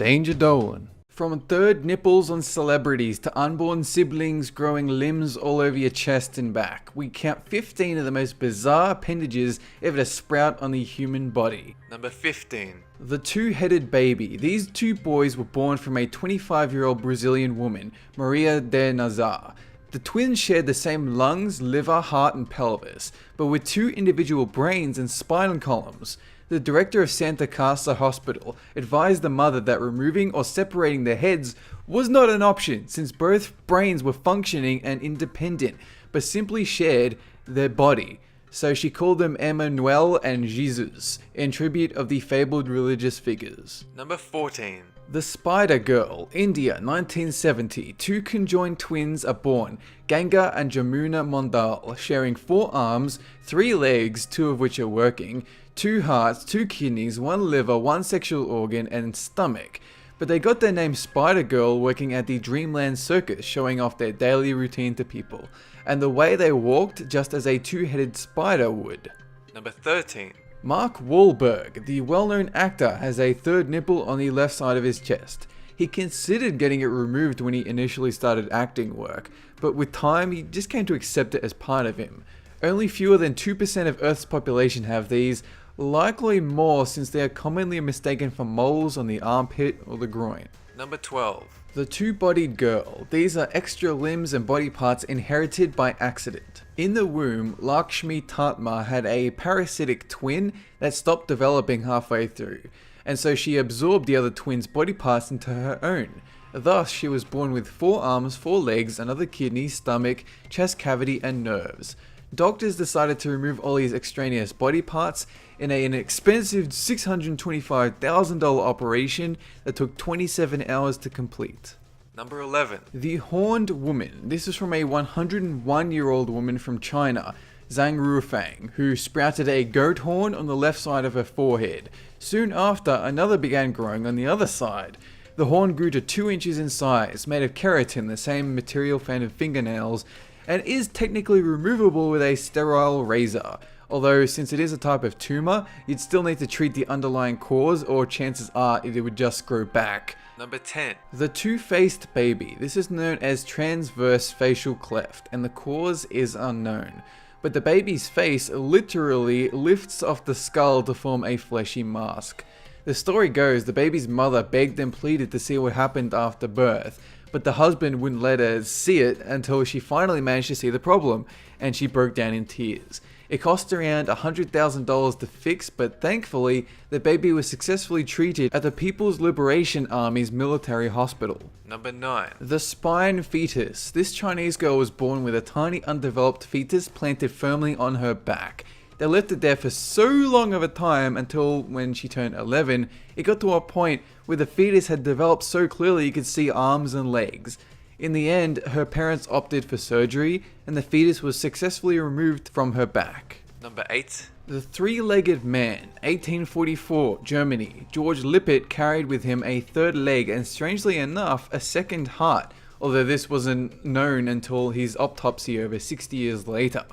Danger Dolan. From third nipples on celebrities to unborn siblings growing limbs all over your chest and back, we count 15 of the most bizarre appendages ever to sprout on the human body. Number 15. The two-headed baby. These two boys were born from a 25-year-old Brazilian woman, Maria de Nazar. The twins shared the same lungs, liver, heart, and pelvis, but with two individual brains and spinal columns. The director of Santa Casa Hospital advised the mother that removing or separating their heads was not an option since both brains were functioning and independent, but simply shared their body. So she called them Emmanuel and Jesus, in tribute of the fabled religious figures. Number 14. The Spider Girl, India, 1970. Two conjoined twins are born, Ganga and Jamuna Mondal, sharing 4 arms, 3 legs, 2 of which are working, 2 hearts, 2 kidneys, 1 liver, 1 sexual organ, and stomach. But they got their name Spider Girl working at the Dreamland Circus, showing off their daily routine to people, and the way they walked just as a two-headed spider would. Number 13. Mark Wahlberg, the well-known actor, has a third nipple on the left side of his chest. He considered getting it removed when he initially started acting work, but with time he just came to accept it as part of him. Only fewer than 2% of Earth's population have these, likely more since they are commonly mistaken for moles on the armpit or the groin. Number 12. The two-bodied girl. These are extra limbs and body parts inherited by accident. In the womb, Lakshmi Tatma had a parasitic twin that stopped developing halfway through, and so she absorbed the other twin's body parts into her own. Thus, she was born with 4 arms, 4 legs, another kidney, stomach, chest cavity, and nerves. Doctors decided to remove all these extraneous body parts in an expensive $625,000 operation that took 27 hours to complete. Number 11. The Horned Woman. This is from a 101-year-old woman from China, Zhang Rufang, who sprouted a goat horn on the left side of her forehead. Soon after, another began growing on the other side. The horn grew to 2 inches in size, made of keratin, the same material found in fingernails, and is technically removable with a sterile razor. Although, since it is a type of tumor, you'd still need to treat the underlying cause, or chances are it would just grow back. Number 10. The two-faced baby. This is known as transverse facial cleft, and the cause is unknown. But the baby's face literally lifts off the skull to form a fleshy mask. The story goes the baby's mother begged and pleaded to see what happened after birth, but the husband wouldn't let her see it until she finally managed to see the problem, and she broke down in tears. It cost around $100,000 to fix, but thankfully, the baby was successfully treated at the People's Liberation Army's military hospital. Number 9. The spine fetus. This Chinese girl was born with a tiny undeveloped fetus planted firmly on her back. They left it there for so long of a time until when she turned 11, it got to a point where the fetus had developed so clearly you could see arms and legs. In the end, her parents opted for surgery, and the fetus was successfully removed from her back. Number 8. The three-legged man, 1844, Germany. George Lippert carried with him a third leg and, strangely enough, a second heart, although this wasn't known until his autopsy over 60 years later.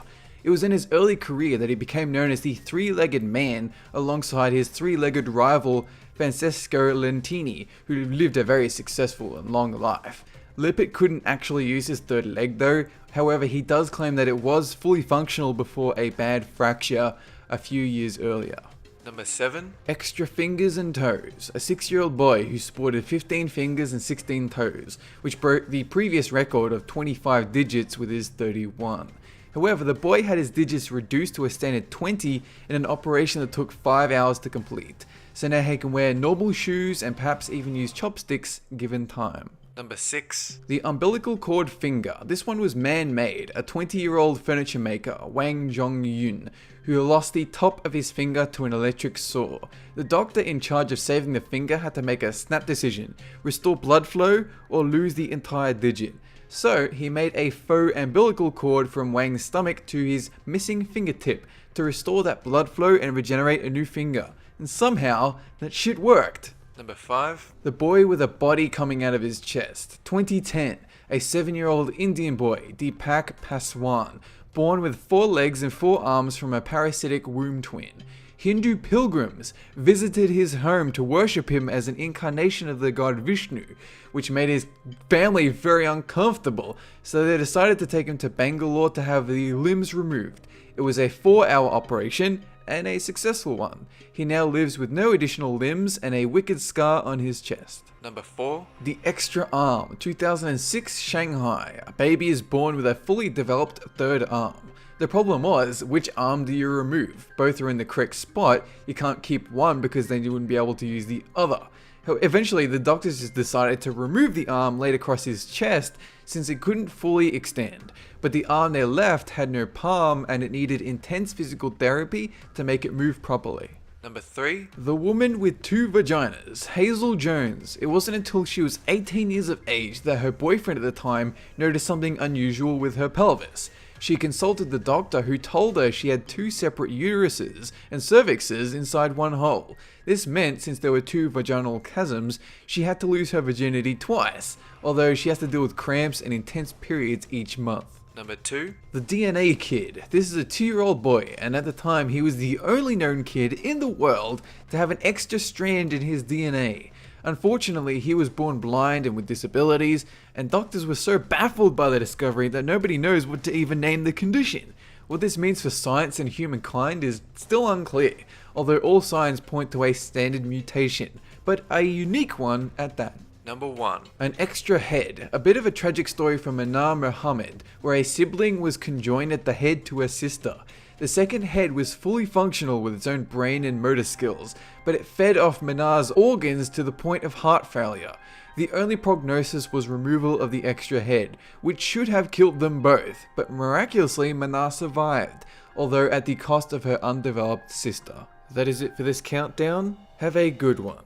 It was in his early career that he became known as the three-legged man alongside his three-legged rival Francesco Lentini, who lived a very successful and long life. Lippert couldn't actually use his third leg though, however he does claim that it was fully functional before a bad fracture a few years earlier. Number 7. Extra fingers and toes. A 6-year-old boy who sported 15 fingers and 16 toes, which broke the previous record of 25 digits with his 31. However, the boy had his digits reduced to a standard 20 in an operation that took 5 hours to complete, so now he can wear normal shoes and perhaps even use chopsticks given time. Number 6. The umbilical cord finger. This one was man-made. A 20-year-old furniture maker, Wang Zhongyun, who lost the top of his finger to an electric saw. The doctor in charge of saving the finger had to make a snap decision: restore blood flow or lose the entire digit. So he made a faux umbilical cord from Wang's stomach to his missing fingertip to restore that blood flow and regenerate a new finger. And somehow, that shit worked. Number 5. The boy with a body coming out of his chest. 2010. A 7-year-old Indian boy, Deepak Paswan, born with 4 legs and 4 arms from a parasitic womb twin. Hindu pilgrims visited his home to worship him as an incarnation of the god Vishnu, which made his family very uncomfortable, so they decided to take him to Bangalore to have the limbs removed. It was a 4-hour operation, and a successful one. He now lives with no additional limbs and a wicked scar on his chest. Number 4. The extra arm. 2006 Shanghai. A baby is born with a fully developed third arm. The problem was, which arm do you remove? Both are in the correct spot, you can't keep one because then you wouldn't be able to use the other. Eventually, the doctors just decided to remove the arm laid across his chest since it couldn't fully extend. But the arm they left had no palm and it needed intense physical therapy to make it move properly. Number 3. The woman with 2 vaginas, Hazel Jones. It wasn't until she was 18 years of age that her boyfriend at the time noticed something unusual with her pelvis. She consulted the doctor who told her she had 2 separate uteruses and cervixes inside one hole. This meant since there were 2 vaginal chasms, she had to lose her virginity twice, although she has to deal with cramps and intense periods each month. Number 2. The DNA kid. This is a 2-year-old boy, and at the time he was the only known kid in the world to have an extra strand in his DNA. Unfortunately, he was born blind and with disabilities, and doctors were so baffled by the discovery that nobody knows what to even name the condition. What this means for science and humankind is still unclear, although all signs point to a standard mutation, but a unique one at that. Number 1. An extra head. A bit of a tragic story from Manar Muhammad, where a sibling was conjoined at the head to her sister. The second head was fully functional with its own brain and motor skills, but it fed off Manar's organs to the point of heart failure. The only prognosis was removal of the extra head, which should have killed them both, but miraculously Manar survived, although at the cost of her undeveloped sister. That is it for this countdown. Have a good one.